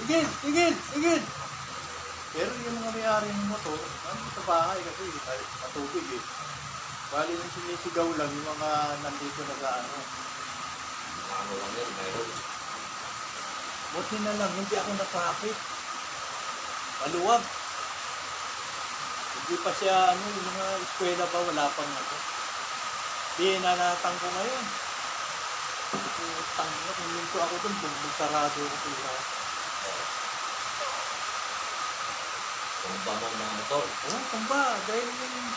Igil! Igil! Igil! Pero yung mga may-ari ng motor, sa bahay kasi matubig eh. Bali yung sinisigaw lang yung mga nandito nag-ano. Ano lang yun, mayroon. Buti na lang, hindi ako na-traffic. Maluwag. Hindi pa siya, yung mga eskwela pa, wala pang ano. Di, nanatang ko ngayon. Tangin na, kuminto ako doon, magsarado ako sila. Tumba mo ang mga motor. Oo, tumba. Dahil yung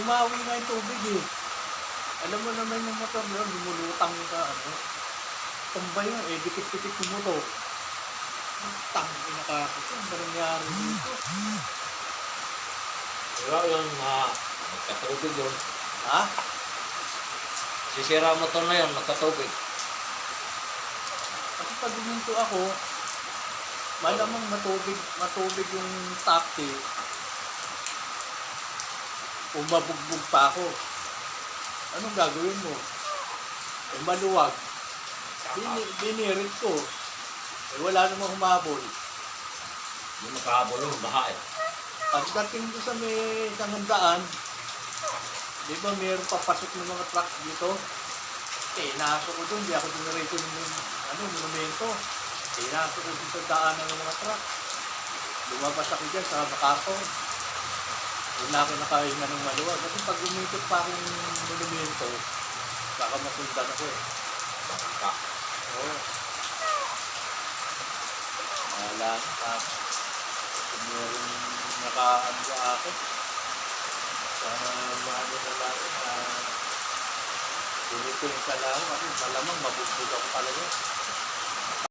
umawi nga yung tubig eh. Alam mo naman yung motor na yun, lumulutang ka, tumba yun, dikit-dikit yung motor. Tangin, pinakakit yun. Ano nangyari dito? Pero yun, magkatubig yun. Ha? Sisira ang motor na yun, magkatubig. Kasi pag guminto ako, malamang matubig yung taxi. Umabugbog pa ako. Anong gagawin mo? Maluwag. Binirit ko. Wala namang humabol. Yung makahabol yung baha eh. Pagdating ko sa may isang handaan, di ba mayroon papasok ng mga truck dito? Inaso ko doon, di ako diniretso ng monumento. Inaso ko doon sa daanan ng mga truck. Lumabas ako dyan sa Macarthur. Doon na ako nakahinga ng maluwag. Kasi pag umikot pa akong monumento, baka masundan ako eh. Bangka. Oo. Wala na. Kung meron nakaano sa akin, sana maano na lang, ganito yung kalaho kasi malamang mabugbog ako talaga.